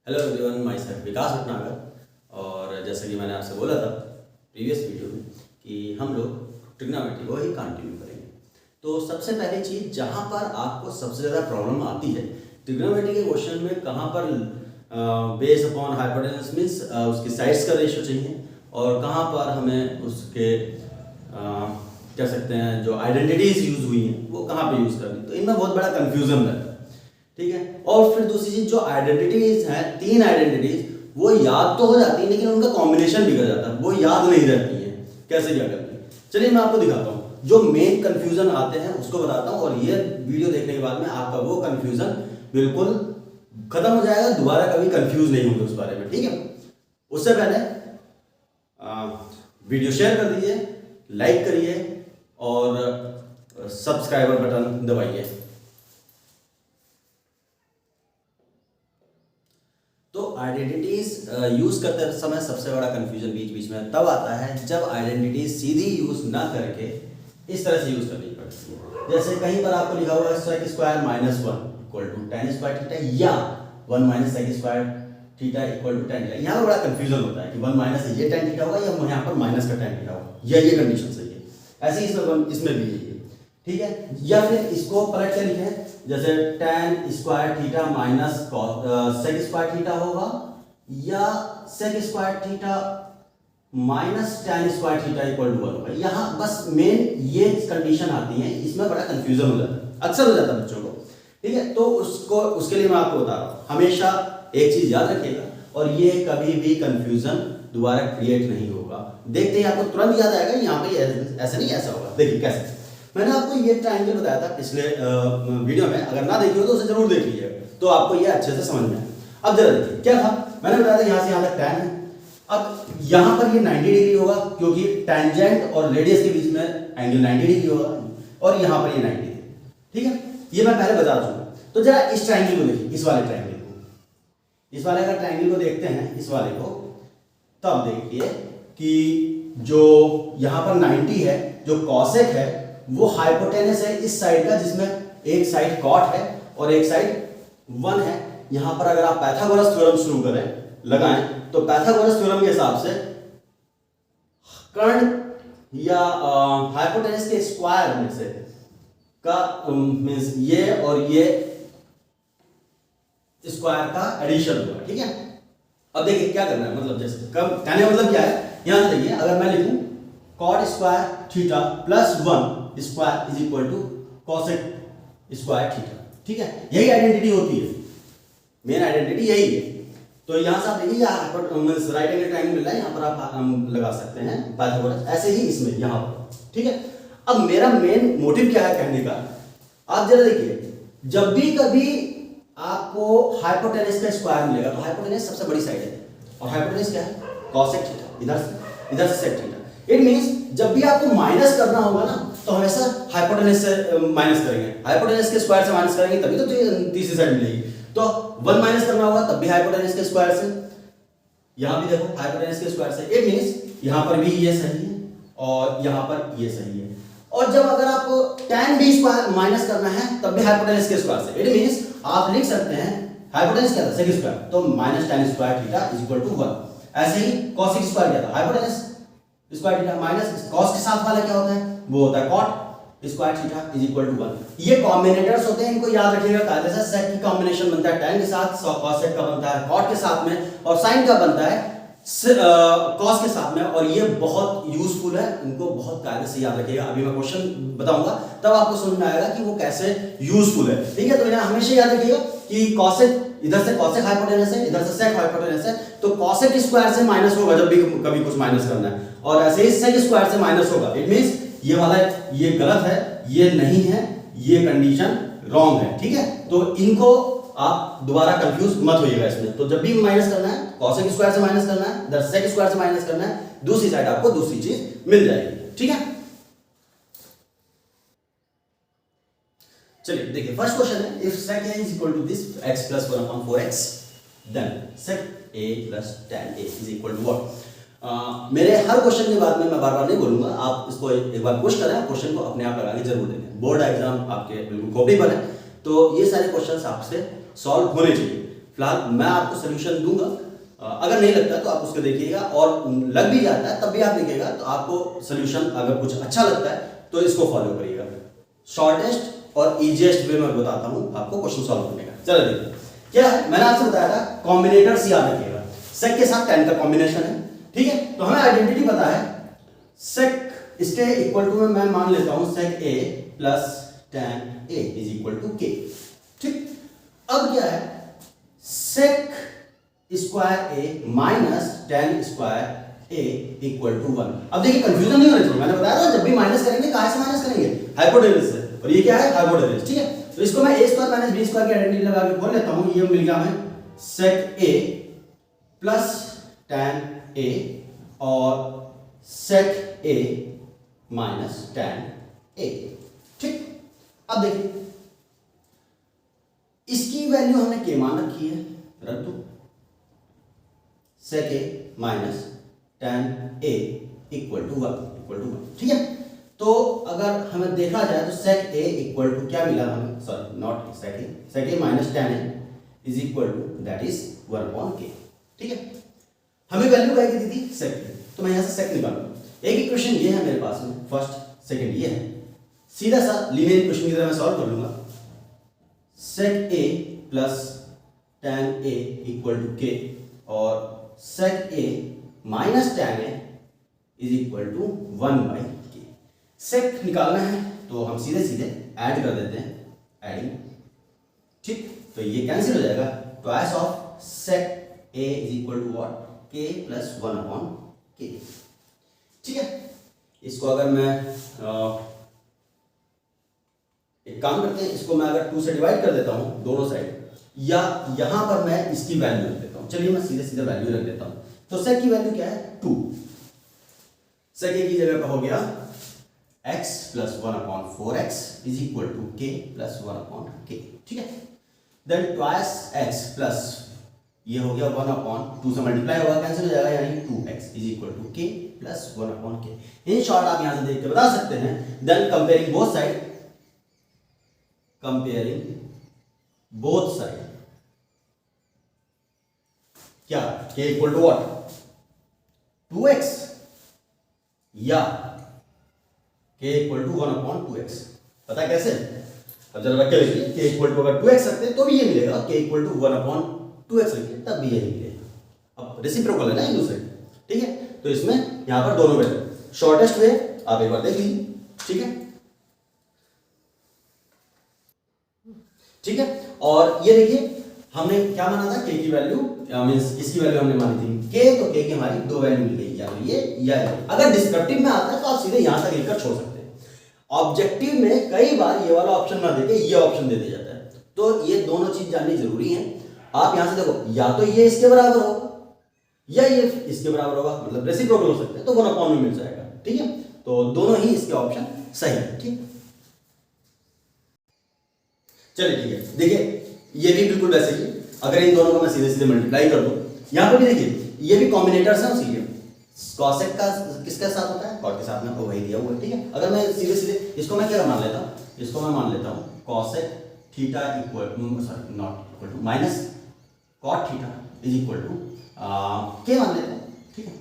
Hello everyone, my self विकास भटनागर। और जैसा कि मैंने आपसे बोला था प्रीवियस वीडियो में कि हम लोग ट्रिग्नोमेट्री को ही कंटिन्यू करेंगे। तो सबसे पहली चीज़ जहाँ पर आपको सबसे ज़्यादा प्रॉब्लम आती है ट्रिग्नोमेट्री के क्वेश्चन में, कहाँ पर बेस अपॉन हाइपोटेनस मीन्स उसकी साइड्स का रेशियो चाहिए और कहाँ पर हमें उसके कह सकते हैं जो आइडेंटिटीज यूज हुई हैं वो कहाँ पे यूज़ करनी। तो इनमें बहुत बड़ा कन्फ्यूजन रहता है, ठीक है। और फिर दूसरी चीज जो आइडेंटिटीज हैं, 3 आइडेंटिटीज वो याद तो हो जाती है लेकिन उनका कॉम्बिनेशन बिगड़ जाता है, वो याद नहीं रहती है। कैसे क्या करनी है, चलिए मैं आपको दिखाता हूँ। जो मेन कंफ्यूजन आते हैं उसको बताता हूँ और ये वीडियो देखने के बाद में आपका वो कंफ्यूजन बिल्कुल खत्म हो जाएगा, दोबारा कभी कंफ्यूज नहीं होंगे उस बारे में, ठीक है। उससे पहले वीडियो शेयर कर दीजिए, लाइक करिए और सब्सक्राइबर बटन दबाइए। तो आइडेंटिटीज यूज करते समय सबसे बड़ा कंफ्यूजन बीच बीच में तब आता है जब आइडेंटिटीज सीधी यूज ना करके इस तरह से यूज करनी पड़ती है। जैसे कहीं पर आपको लिखा हुआ है sec square minus 1 equal to tan square theta या 1 minus sec square theta equal to tan theta. यहाँ पर बड़ा कंफ्यूजन होता है कि 1 माइनस ये tan थीटा होगा या यहाँ पर माइनस का tan थीटा होगा, या ये कंडीशन सही है। ऐसे ही इसमें भी यही है, ठीक है। या फिर इसको पलट के लिखें, जैसे tan square theta minus sec square theta होगा या sec square theta minus tan square theta equal to 1 होगा। यहाँ बस मेन ये कंडीशन आती है, इसमें बड़ा कंफ्यूजन हो जाता है, अक्सर हो जाता है बच्चों को, ठीक है। तो उसके लिए मैं आपको बता रहा हूँ, हमेशा एक चीज याद रखिएगा और ये कभी भी कंफ्यूजन दोबारा क्रिएट नहीं होगा। देखते ही आपको तुरंत याद आएगा यहाँ पे ऐसा नहीं ऐसा होगा। देखिए कैसे, मैंने आपको ये ट्रायंगल बताया था पिछले वीडियो में, अगर ना देखिए हो तो उसे जरूर देख लीजिएगा तो आपको ये अच्छे से समझ में आए। अब जरा देखिए क्या था, मैंने बताया था यहाँ से यहाँ तक tan है। अब यहाँ पर ये 90 डिग्री होगा क्योंकि टेंजेंट और रेडियस के बीच में एंगल 90 डिग्री होगा और यहाँ पर ये 90 डिग्री, ठीक है। ये मैं पहले बता दूंगा। तो जरा इस ट्रायंगल को देखिए, इस वाले ट्रायंगल को, इस वाले अगर ट्रायंगल को देखते हैं, इस वाले को, तब देखिए कि जो यहाँ पर 90 है, जो कॉसेक है वो हाइपोटेनस है इस साइड का, जिसमें एक साइड कॉट है और एक साइड 1 है। यहां पर अगर आप पाइथागोरस थ्योरम शुरू करें लगाएं तो पाइथागोरस थ्योरम के हिसाब से कर्ण या हाइपोटेनस के स्क्वायर में से का मींस ये और ये स्क्वायर का एडिशन होगा, ठीक है। अब देखिए क्या करना है, मतलब जैसे कम कहने मतलब क्या है, यहां से देखिए अगर मैं लिखूं cot square theta plus 1 square is equal to cosec square theta, ठीक है। यही आइडेंटिटी होती है, मेन आइडेंटिटी यही है। तो यहां से आप देखिए राइट एंगल ट्रायंगल मिल रहा है, यहां पर आप लगा सकते हैं पाइथागोरस, ऐसे ही इसमें यहां पर, ठीक है। अब मेरा मेन मोटिव क्या है कहने का, आप जरा देखिए, जब भी कभी आपको हाइपोटेनस का स्क्वायर मिलेगा तो हाइपोटेनस सबसे बड़ी साइड है और हाइपोटेनस क्या है, cosec थीटा, इधर से sec थीटा। इट मींस जब भी आपको माइनस करना होगा ना तो हमेशा हाइपोटेनस से माइनस करेंगे, हाइपोटेनस के स्क्वायर से माइनस करेंगे तभी तो तीसरी साइड मिलेगी। तो 1 माइनस करना होगा तब भी हाइपोटेनस के स्क्वायर से, यहां भी देखो हाइपोटेनस के स्क्वायर से। इट मींस यहां पर भी ये सही है और यहां पर ये सही है। और जब अगर आपको tan b स्क्वायर माइनस करना है तब भी हाइपोटेनस के स्क्वायर से। इट मींस आप लिख सकते हैं हाइपोटेनस क्या था, sec स्क्वायर, तो minus tan square theta is equal to 1। ऐसे ही cosec स्क्वायर क्या था, hypotenuse square theta minus cos के साथ वाला क्या होता है, वो होता है cot square theta is equal to 1। ये कॉम्बिनेटर्स होते हैं, इनको याद रखिएगा कायदे से। sec की कॉम्बिनेशन बनता है tan के साथ, cosec का बनता है cot के साथ में, और sin का बनता है cos के साथ में। और ये बहुत यूजफुल है, इनको बहुत कायदे से याद रखिएगा। अभी मैं क्वेश्चन बताऊंगा तब आपको समझ में आएगा कि वो कैसे यूजफुल है, ठीक है। तो इन्हें हमेशा याद रखिएगा कि cosec, इधर से cosec हाइपोटेनस है, इधर से sec हाइपोटेनस है, तो cosec स्क्वायर से माइनस होगा जब भी कभी कुछ माइनस करना है, और ऐसे ही sec स्क्वायर से माइनस होगा। इट मींस ये वाला ये गलत है, ये नहीं है, ये कंडीशन रॉन्ग है, ठीक है। तो इनको आप दोबारा कंफ्यूज मत होइएगा इसमें। तो जब भी माइनस करना है cosec स्क्वायर से माइनस करना है, इधर sec स्क्वायर से माइनस करना है, दूसरी साइड आपको दूसरी चीज मिल जाएगी, ठीक है। चलिए देखिए फर्स्ट क्वेश्चन है, if sec a is equal to this x plus 1 upon 4x then sec a plus tan a is equal to what. मेरे हर क्वेश्चन के बाद में मैं बार बार नहीं बोलूंगा, आप इसको एक बार पुश करें, क्वेश्चन को अपने आप लगा के जरूर देखें। बोर्ड एग्जाम आपके बिल्कुल कॉपी पर है तो ये सारे क्वेश्चंस आपसे सॉल्व होने चाहिए। फिलहाल मैं आपको सोल्यूशन दूंगा, अगर नहीं लगता तो आप उसको देखिएगा, और लग भी जाता है तब भी आप देखिएगा तो आपको सोल्यूशन अगर कुछ अच्छा लगता है तो इसको फॉलो करिएगा। शॉर्टेस्ट और इजीएस्ट वे में बताता हूं आपको क्वेश्चन सॉल्व करने का। चलो देखिए क्या है, मैंने आपसे बताया था कॉम्बिनेटर्स याद रखिएगा। सेक के साथ tan का कॉम्बिनेशन है, ठीक है। तो हमें आइडेंटिटी पता है सेक, इसके इक्वल टू में मैं मान लेता हूं sec a plus tan a is equal to k, ठीक। अब क्या है, sec square a minus tan square a equal to 1। अब देखिए कंफ्यूजन नहीं होना चाहिए, मैंने बताया था जब भी माइनस करेंगे कहां से माइनस करेंगे, हाइपोटेनस से, और ये क्या है हाइपोटेनस, ठीक है। तो इसको मैं a square minus b square की आइडेंटिटी लगा के बोल लेता हूं, ये मिल गया हमें sec a plus tan a और sec a minus tan a, ठीक। अब देखिए इसकी वैल्यू हमने k मान रखी है, रख दो sec a minus tan a equal to 1, ठीक है। तो अगर हमें देखा जाए तो sec a इक्वल टू क्या मिला हमें, sorry not sec a minus tan a is equal to that is 1/k, ठीक है। हमें वैल्यू क्या दी थी sec की, तो मैं यहां से sec निकालूंगा। एक इक्वेशन ये है मेरे पास में, फर्स्ट सेकंड ये है, सीधा सा लीनियर इक्वेशन की तरह मैं सॉल्व कर लूंगा। sec a plus tan a equal to k और sec a minus tan a is equal to 1/k। Sec निकालना है तो हम सीधे सीधे ऐड कर देते हैं, एडिंग, ठीक। तो ये कैंसिल हो जाएगा, twice of sec a is equal to what, k plus 1/k, ठीक है। इसको अगर मैं एक काम करते हैं, इसको मैं अगर 2 से डिवाइड कर देता हूं दोनों साइड, या यहां पर मैं इसकी वैल्यू रख देता हूं, चलिए मैं सीधे सीधे वैल्यू रख देता हूं। तो sec की वैल्यू क्या है 2, sec a की जगह पर हो गया x plus 1/4x is equal to k plus 1/k, ठीक है। देन ट्वाइस x प्लस ये हो गया 1/2 से मल्टीप्लाई होगा, कैंसिल हो जाएगा, यानी 2x is equal to k plus 1/k। In short आप यहां से देख के बता सकते हैं। देन कंपेयरिंग बोथ साइड, क्या k equal to what 2x या k इक्वल टू 1/2x, पता कैसे, अब जरा रख के लिखिए, k इक्वल टू अगर 2x रखते हैं तो भी ये मिलेगा, k इक्वल टू 1/2x रखिए तब भी यही मिलेगा। अब रेसिप्रोकल है ना एक दूसरे, ठीक है। तो इसमें यहां पर दोनों वैल्यू, शॉर्टेस्ट वे आप एक बार देख लीजिए, ठीक है, ठीक है। और ये देखिए हमने क्या माना था, k की वैल्यू मींस इसकी वैल्यू हमने मानी थी k, तो k की हमारी दो वैल्यू मिल गई, या तो ये या ये। अगर डिस्क्रिप्टिव में आता है तो आप सीधे यहां तक लिखकर छोड़ सकते हैं। ऑब्जेक्टिव में कई बार ये वाला ऑप्शन ना देके ये ऑप्शन दे दिया जाता है, तो ये दोनों चीज जाननी जरूरी है। आप यहां से देखो, या तो ये इसके बराबर होगा या ये इसके बराबर होगा, मतलब रेसिप्रोकल हो सकते हैं, तो 1/, में मिल जाएगा, ठीक है। तो दोनों ही इसके ऑप्शन सही है, ठीक। चलिए ठीक है, देखिए ये भी बिल्कुल वैसे ही, अगर इन दोनों को मैं सीधे सीधे मल्टीप्लाई कर दूं, यहां पर भी देखिए ये भी कॉम्बिनेटर्स हैं उसी के, कॉसेक का किसके साथ होता है, कॉट के साथ में, वही दिया हुआ है, ठीक है। अगर मैं सीधे सीधे इसको मैं क्या मान लेता हूं, इसको मैं मान लेता हूं cosec theta equal, sorry not equal to, minus cot theta is equal to के मान लेते हैं, ठीक है।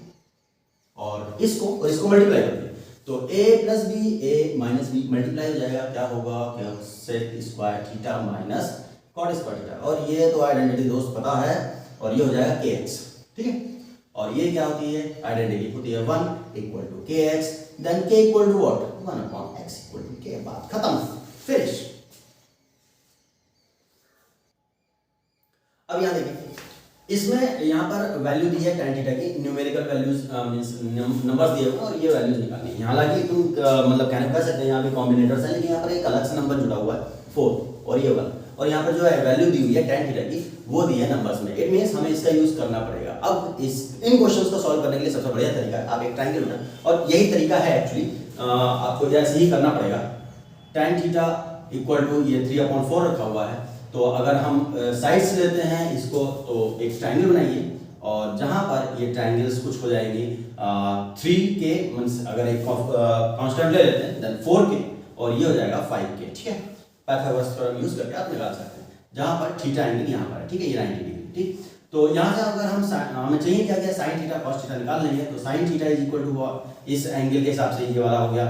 और इसको मल्टीप्लाई करते हैं तो a plus B, a minus B multiply हो जाएगा, क्या होगा, क्या sec square theta minus cot square theta, और ये तो आइडेंटिटी दोस्त पता है, और ये हो जाएगा kx, ठीक है। और ये क्या होती है, आइडेंटिटी होती है 1 equal to kx, then k equal to what 1/x equal to k, बात खत्म, फिनिश। अब यहां देखिए, इसमें यहां पर वैल्यू दी है tan थीटा की, न्यूमेरिकल वैल्यूज मींस नंबर्स दिए हुए हैं, और ये वैल्यूज निकालनी है। हालांकि तुम मतलब कहने कर सकते हैं यहां पे कॉम्बिनेटर्स है, लेकिन यहां पर एक अलग से नंबर जुड़ा हुआ है 4 और ये 1, और यहाँ पर जो है वैल्यू दी हुई है tan थीटा की, वो दी है नंबर्स में। इट मींस हमें इसका यूज करना पड़ेगा। अब इन क्वेश्चंस को सॉल्व करने के लिए सबसे बढ़िया तरीका है, आप एक ट्रायंगल बनाएं, और यही तरीका है एक्चुअली, आपको ऐसे ही करना पड़ेगा। tan थीटा इक्वल टू ये 3/4 रखा हुआ है, तो अगर हम साइड्स लेते हैं इसको, तो एक ट्रायंगल बनाइए, और जहां पर ये ट्रायंगल्स कुछ हो जाएंगे 3k, मींस अगर एक कांस्टेंट ले लेते हैं देन 4k, और ये हो जाएगा 5k, ठीक है। पाइथागोरस थ्योरम यूज करके आप निकाल सकते हैं, जहां पर थीटा एंगल यहां पर है, ठीक है, ये 90 डिग्री, ठीक। तो यहाँ से अगर हमें चाहिए क्या क्या साइन थीटा कॉस थीटा निकाल लेंगे, तो sine theta is equal to इस एंगल के हिसाब से ये वाला हो गया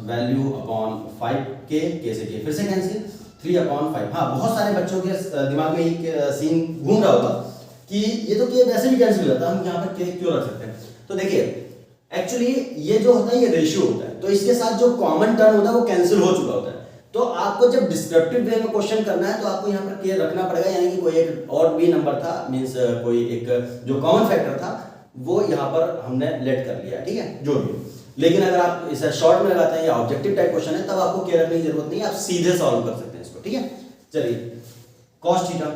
वैल्यू अपॉन 5k से k फिर से कैंसिल 3/5। हाँ, बहुत सारे बच्चों के दिमाग में एक सीन घूम रहा होगा कि ये तो k वैसे भी कैंसिल हो जाता है, हम यहाँ पर k क्यों रख सकते हैं। तो देखिए एक्चुअली ये जो होता है ये रेशियो होता है, तो इसके साथ जो कॉमन टर्म होता है वो कैंसिल हो चुका होता है। तो आपको जब डिस्क्रिप्टिव वे में क्वेश्चन करना है तो आपको यहाँ पर k रखना पड़ेगा, यानी कि कोई एक और भी नंबर था, मींस कोई एक जो कॉमन फैक्टर था वो यहाँ पर हमने लेट कर लिया, ठीक है, जो भी। लेकिन अगर आप इसे शॉर्ट में लगाते हैं या ऑब्जेक्टिव टाइप क्वेश्चन है तब आपको k रखने की जरूरत नहीं है, आप सीधे सॉल्व कर सकते हैं इसको, ठीक है। चलिए cos theta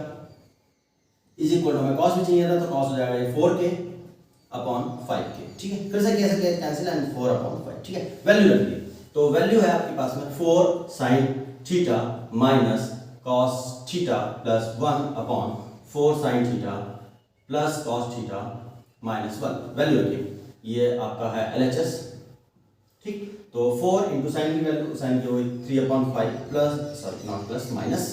is equal to, हमें cos भी चाहिए था तो cos हो जाएगा ये 4k/5k, ठीक है। फिर से कैसे कैंसिल एंड 4/5, ठीक है। वैल्यू रखिए, तो वैल्यू है आपके पास में 4 sin theta minus cos theta plus 1/4 sin theta plus cos theta minus 1। Value रखिए, ये आपका है LHS, ठीक। तो 4 इंटू साइन की वैल्यू, साइन की हुई 3/5 plus, sorry not plus, minus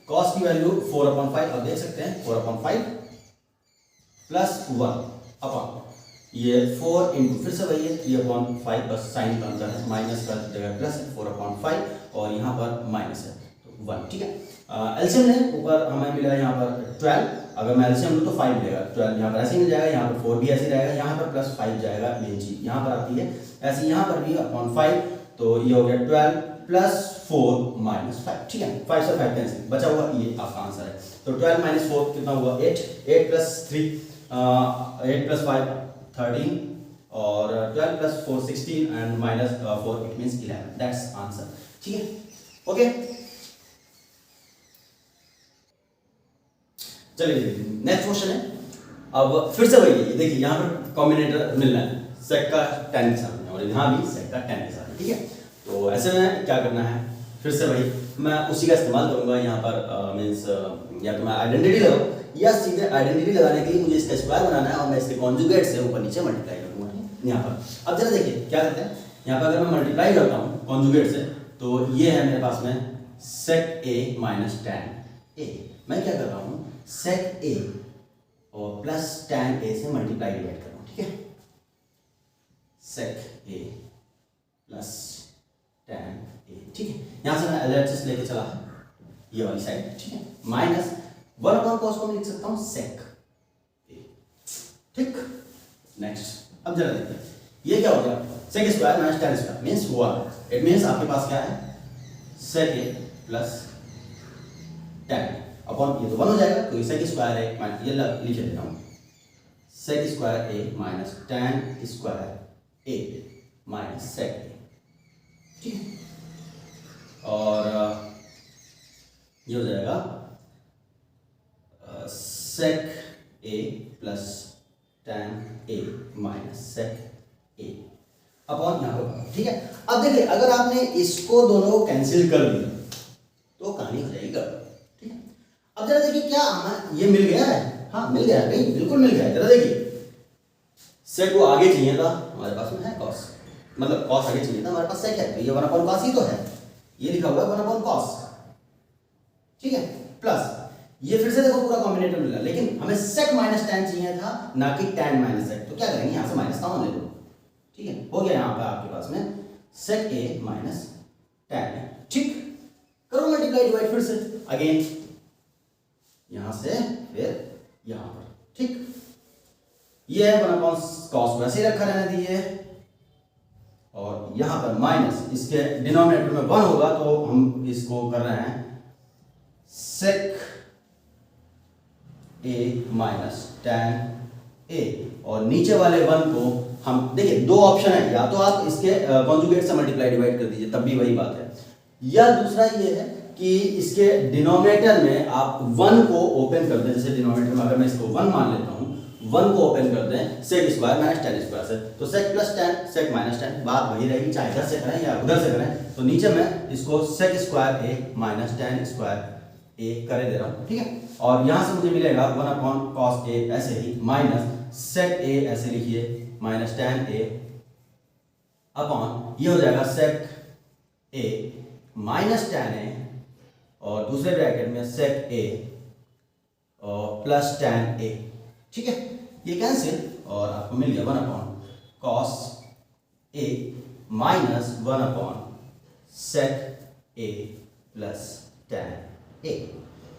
cos की वैल्यू 4/5, आप देख सकते हैं 4/5 प्लस 1/, ये 4 इंटू फिर से वही है 3/5 बस साइन का अंतर है, माइनस का जगह प्लस 4/5 और यहाँ पर माइनस है तो 1, ठीक है। एलसीएम ने ऊपर हमें मिला यहाँ पर 12, अगर मैं एलसीएम लूँ तो 5 मिलेगा, 12 यहाँ पर ऐसे मिल जाएगा, यहाँ पर 4 भी ऐसे रहेगा, यहाँ पर प्लस 5 जाएगा, मेन चीज यहाँ पर आती है ऐसे, यहाँ पर भी अपॉन 5, तो ये हो गया 12 प्लस 4 माइनस 5, ठीक है। 5 से 5 कैंसिल, बचा हुआ ये आपका आंसर है। तो 12 माइनस 4 कितना हुआ 8 प्लस 3 8 प्लस 5 13 और 12 plus 4 16 and minus 4 it means 11, that's answer, ठीक है। ओके, चलिए नेक्स्ट क्वेश्चन है। अब फिर से वही है, देखिए यहाँ पर कॉम्बिनेटर मिलना है सेक का tan के सामने और यहाँ भी सेक का tan के सामने, ठीक है। तो ऐसे में क्या करना है, फिर से वही मैं उसी का इस्तेमाल करूंगा यहाँ पर, मींस या तो मैं आइडेंटिटी लगाऊं या सीधे आइडेंटिटी लगाने के लिए मुझे इसका स्क्वायर बनाना है और मैं इसके कॉन्जुगेट से ऊपर नीचे मल्टीप्लाई करूंगा यहाँ पर। अब जरा देखिए क्या करते हैं, यहाँ पर अगर मैं मल्टीप्लाई करता हूँ कॉन्जुगेट से तो ये है मेरे पास में sec a minus tan a, मैं क्या कर रहा हूँ sec a और प्लस tan a से मल्टीप्लाई डिवाइड कर रहा हूँ, ठीक है। sec a plus tan a, ठीक है। यहाँ से मैं LHS लेके चला है ये वाली साइड, ठीक है, माइनस 1/cos को मैं लिख सकता हूँ sec a, ठीक। नेक्स्ट अब जरा देखते हैं ये क्या हो गया, sec square minus tan square means 1, it means आपके पास क्या है sec a plus tan upon ये तो 1 हो जाएगा, तो sec स्क्वायर है माइनस, ये लिख देता हूँ sec square a minus tan square a minus sec a, ठीक है। और ये हो जाएगा sec a plus tan a minus sec a upon यहाँ पर, ठीक है। अब देखिए अगर आपने इसको दोनों को कैंसिल कर दिया तो कहानी हो जाएगी, ठीक है। अब जरा देखिए क्या हमें ये मिल गया है, हाँ मिल गया है भाई, बिल्कुल मिल गया है। जरा देखिए sec को आगे चाहिए था, हमारे पास में है cos, मतलब cos आगे चाहिए था, हमारे पास sec है, तो ये 1/cos ही तो है, ये लिखा हुआ है 1/cos, ठीक है। प्लस ये फिर से देखो पूरा कॉम्बिनेटर मिला, लेकिन हमें sec माइनस tan चाहिए था ना कि tan माइनस sec, तो क्या करेंगे यहाँ से माइनस कॉमन ले लो, ठीक है। हो गया यहाँ पे आपके पास में sec a minus tan a, ठीक। करो मल्टीप्लाई डिवाइड फिर से अगेन यहां से फिर यहां पर, ठीक। ये है 1/cos वैसे ही रखा रहने दीजिए और यहां पर माइनस इसके डिनोमिनेटर में 1 होगा तो हम इसको कर रहे हैं sec a minus tan a और नीचे वाले 1 को हम देखिए दो ऑप्शन है, या तो आप इसके कॉन्जुगेट से मल्टीप्लाई डिवाइड कर दीजिए तब भी वही बात है, या दूसरा ये है कि इसके डिनोमिनेटर में आप 1 को ओपन कर दें, जैसे डिनोमिनेटर में अगर मैं इसको 1 मान लेता हूं, 1 को ओपन कर दें sec square minus tan square से, तो sec plus tan sec minus tan, बात वही रहेगी चाहे इधर से करें या उधर से करें। तो नीचे मैं इसको sec square a minus tan square a करे दे रहा हूं, ठीक है। और यहां से मुझे मिलेगा 1/cos a ऐसे ही माइनस sec a ऐसे लिखिए माइनस tan a अपॉन ये हो जाएगा sec a minus tan a और दूसरे ब्रैकेट में sec a plus tan a, ठीक है, ये कैंसिल और आपको मिल गया 1 upon cos a minus 1 upon sec a plus tan a,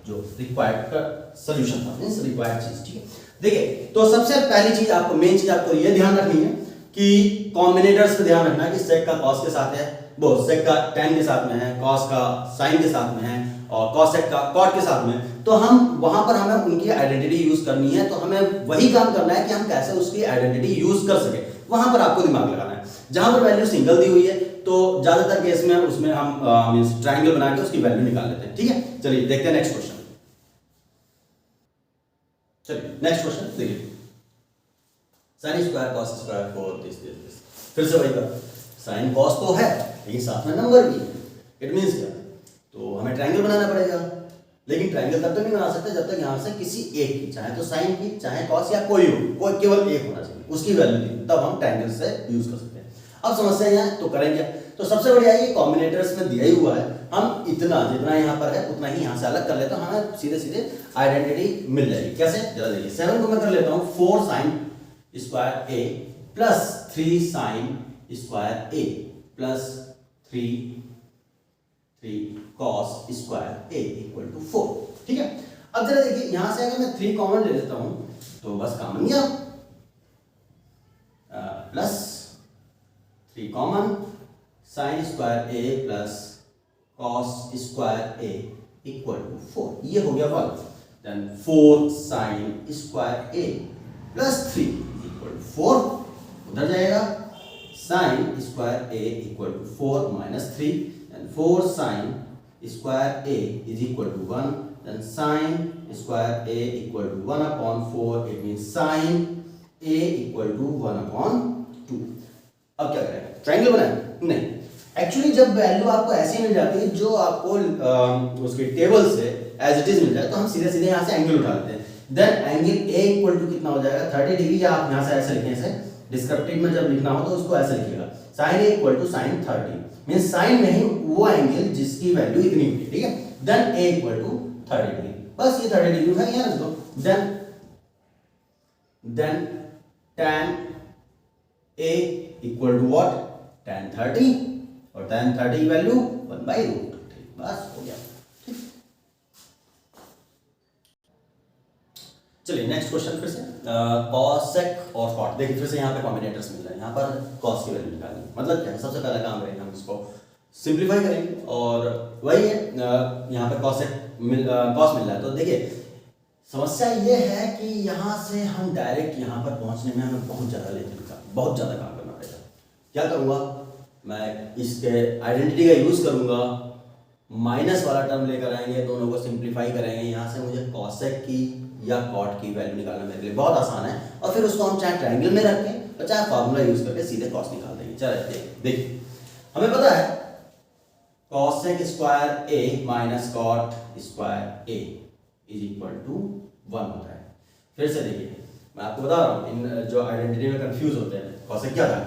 जो रिक्वायर्ड का सोल्यूशन था, मींस रिक्वायर्ड चीज, ठीक है। देखिए, तो सबसे पहली चीज आपको, मेन चीज आपको ये ध्यान रखनी है कि कॉम्बिनेटर्स पे ध्यान रखना है कि sec का cos के साथ है, वो sec का tan के साथ में है, cos का sin के साथ में है और cos sec का cot के साथ में, तो हम वहां पर हमें उनकी आइडेंटिटी यूज करनी है, तो हमें वही काम करना है कि हम कैसे उसकी आइडेंटिटी यूज कर सके, वहां पर आपको दिमाग लगाना है। जहां पर वैल्यू सिंगल दी हुई है तो ज्यादातर केस में उसमें हम मींस ट्रायंगल बना के उसकी वैल्यू निकाल लेते हैं, ठीक है। चलिए देखते हैं नेक्स्ट क्वेश्चन। चलिए नेक्स्ट क्वेश्चन देखिए, sin square cos square for this। फिर से वही बात, sin cos तो है लेकिन साथ में नंबर भी है, इट मींस क्या, तो हमें ट्रायंगल बनाना पड़ेगा, लेकिन ट्रायंगल तब तक नहीं बना सकते जब तक यहां से किसी एक की, चाहे तो sin की चाहे cos या कोई हो, कोई केवल एक होना चाहिए, उसकी वैल्यू दी, तब हम ट्रायंगल से यूज कर सकते हैं। अब समस्या यहां तो करेंगे, तो सबसे बढ़िया ये कॉम्बिनेटर्स में दिया ही हुआ है, हम इतना जितना यहाँ पर है उतना ही यहाँ से अलग कर लेते हैं, हमें सीधे सीधे आइडेंटिटी मिल जाएगी। कैसे, जरा देखिए, 7 को मैं कर लेता हूँ 4 sin square a plus 3 sin square a plus 3 cos square a equal to 4, ठीक है। अब जरा देखिए, यहां से अगर मैं 3 कॉमन ले लेता हूं तो बस काम बन गया, plus 3 common sin square a plus cos square a equal to 4, ये हो गया 1। Then 4 sin square a plus 3 equal to 4, उधर जाएगा sin square a equal to 4 minus 3, then 4 sin square a is equal to 1, then sin square a equal to 1 upon 4, it means sin a equal to 1 upon 2। अब क्या करें, triangle बनाएं? नहीं, actually जब value आपको ऐसी मिल जाती है जो आपको उसके टेबल से एज इट इज मिल जाए, तो हम सीधे सीधे यहाँ से एंगल उठा लेते हैं। Then angle a equal to कितना हो जाएगा 30 डिग्री, या आप यहाँ से ऐसे लिखें, ऐसे डिस्क्रिप्टिव में जब लिखना हो तो उसको ऐसे लिखिएगा, sin a equal to sin 30, means sin में ही वो एंगल जिसकी वैल्यू इतनी होगी, ठीक है। Then a equal to 30 degree, बस ये 30 डिग्री है, यहाँ लिख दो। Then tan a equal to what, tan 30, और tan 30 की वैल्यू 1/√, बस हो गया। चलिए नेक्स्ट क्वेश्चन फिर से, cos sec और cot, देखिए फिर से यहाँ पे कॉम्बिनेटर्स मिल रहे हैं, यहाँ पर cos की वैल्यू निकालनी है, मतलब क्या है, सबसे पहला काम करेंगे हम इसको सिंप्लीफाई करेंगे, और वही है, यहाँ पे cos मिल रहा है। तो देखिए समस्या ये है कि यहाँ से हम डायरेक्ट यहाँ पर पहुँचने में हमें बहुत ज़्यादा काम करना पड़ेगा। क्या करूँगा मैं, इसके आइडेंटिटी का यूज़ करूँगा, माइनस वाला टर्म लेकर आएंगे, दोनों को सिंप्लीफाई करेंगे, यहाँ से मुझे cos sec की या cot की वैल्यू निकालना मेरे लिए बहुत आसान है, और फिर उसको हम चाहे ट्रायंगल में रखें और चाहे फार्मूला यूज करके सीधे cos निकाल देंगे। चलिए देखिए, हमें पता है cos sec square a minus cot square a is equal to 1 होता है। फिर से देखिए, मैं आपको बता रहा हूँ, इन जो आइडेंटिटी में कंफ्यूज होते हैं, cos sec क्या था,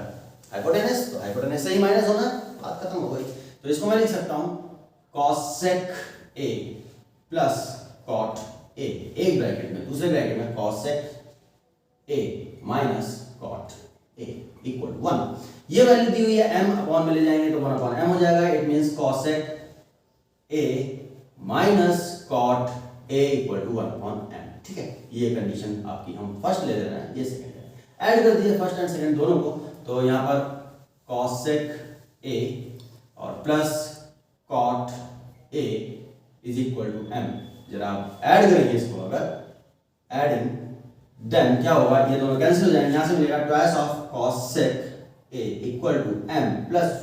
हाइपोटेनस, तो हाइपोटेनस से ही माइनस होना, बात खत्म हो गई। तो इसको मैं लिख सकता हूँ cos sec a plus cot a, एक ब्रैकेट में, दूसरे ब्रैकेट में cos sec a minus cot a equal 1। ये वैल्यू दी हुई है, m अपॉन में ले जाएंगे तो 1 अपॉन m हो जाएगा, it means cos sec a minus cot a equal to 1 upon m, ठीक है। ये कंडीशन आपकी हम फर्स्ट ले रहे हैं, ये सेकंड है, ऐड कर दीजिए फर्स्ट एंड सेकंड दोनों को, तो यहाँ पर cos sec a और plus cot a is equal to m, जरा आप ऐड करेंगे इसको, अगर एडिंग देन क्या होगा, ये दोनों कैंसिल हो जाएंगे, यहाँ से मिलेगा twice of cos sec a equal to m plus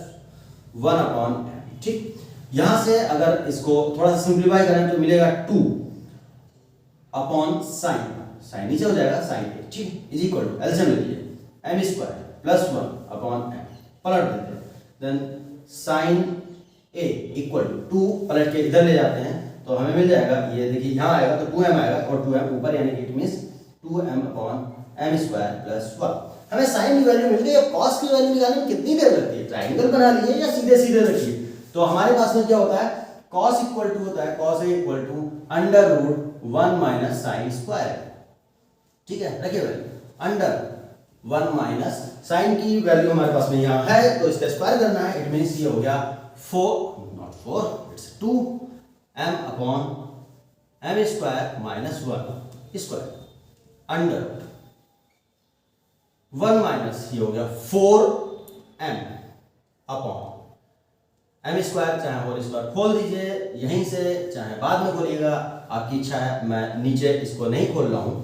1 upon m, ठीक। यहाँ से अगर इसको थोड़ा सा सिंप्लीफाई करें तो मिलेगा 2 अपॉन साइन नीचे हो जाएगा sin a, ठीक, इज इक्वल टू एलसीएम ले लीजिए, m square plus 1 upon m, पलट देते हैं, then sin a equal to 2 पलट के इधर ले जाते हैं तो हमें मिल जाएगा, ये देखिए यहाँ आएगा तो 2m आएगा और 2m ऊपर, यानी कि it means 2m upon m square plus 1। हमें साइन की वैल्यू मिल गई, अब cos की वैल्यू निकालने में कितनी देर लगती है, ट्रायंगल बना लिए या सीधे सीधे रखिए। तो हमारे पास में क्या होता है, cos इक्वल टू होता है, cos a equal to under root 1 minus sine square, ठीक है, रखिए वैल्यू अंडर 1 माइनस साइन की वैल्यू हमारे पास में यहाँ है तो इसका स्क्वायर करना है, इट मीन्स ये हो गया 4 not 4 it's 2 m upon m square minus 1 square under 1 minus ये हो गया 4m अपॉन m स्क्वायर, चाहे होल स्क्वायर खोल दीजिए यहीं से, चाहे बाद में खोलिएगा, आपकी इच्छा है, मैं नीचे इसको नहीं खोल रहा हूँ,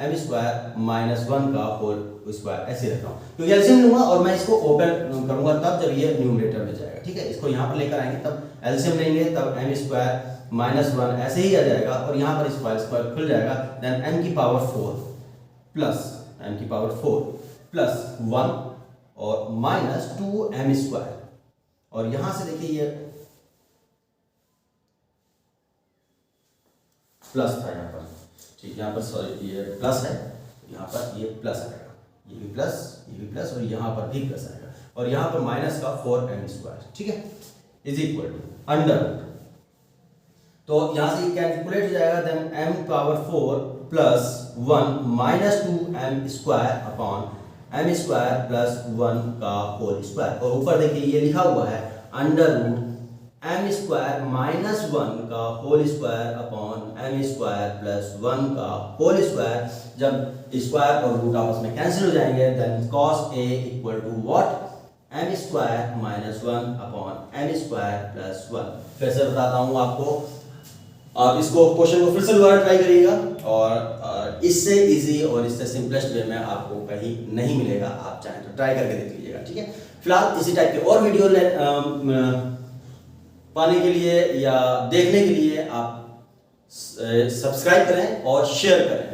m स्क्वायर माइनस 1 का होल स्क्वायर ऐसे रख रहा हूँ क्योंकि एलसीएम लूंगा और मैं इसको ओपन करूंगा तब जब ये न्यूमरेटर में जाएगा, ठीक है, इसको यहाँ पर लेकर आएंगे तब एलसीएम लेंगे तब m स्क्वायर माइनस 1 ऐसे ही आ जाएगा और यहाँ पर स्क्वायर स्क्वायर खुल जाएगा, देन m की पावर 4 प्लस 1 और माइनस 2m स्क्वायर, और यहां से देखिए ये प्लस था यहाँ पर, ठीक, यहाँ पर सॉरी ये प्लस है, यहाँ पर ये प्लस आएगा, ये भी प्लस और यहाँ पर भी प्लस आएगा और यहाँ पर माइनस का 4m स्क्वायर, ठीक है, इज इक्वल टू अंडर, तो यहाँ से कैलकुलेट हो जाएगा, then m power 4 plus 1 minus 2m square upon m square plus 1 का होल स्क्वायर, और ऊपर देखिए ये लिखा हुआ है under root m square minus 1 का whole square upon m square plus 1 का होल स्क्वायर, जब स्क्वायर और रूट आपस में कैंसिल हो जाएंगे then cos a equal to what m square minus 1 upon m square plus 1। फिर से बताता हूँ आपको, आप इसको क्वेश्चन को फिर से दोबारा ट्राई करिएगा और इससे इजी और इससे सिंपलेस्ट वे में आपको कहीं नहीं मिलेगा, आप चाहें तो ट्राई करके देख लीजिएगा, ठीक है। फिलहाल इसी टाइप के और वीडियो पाने के लिए या देखने के लिए आप सब्सक्राइब करें और शेयर करें।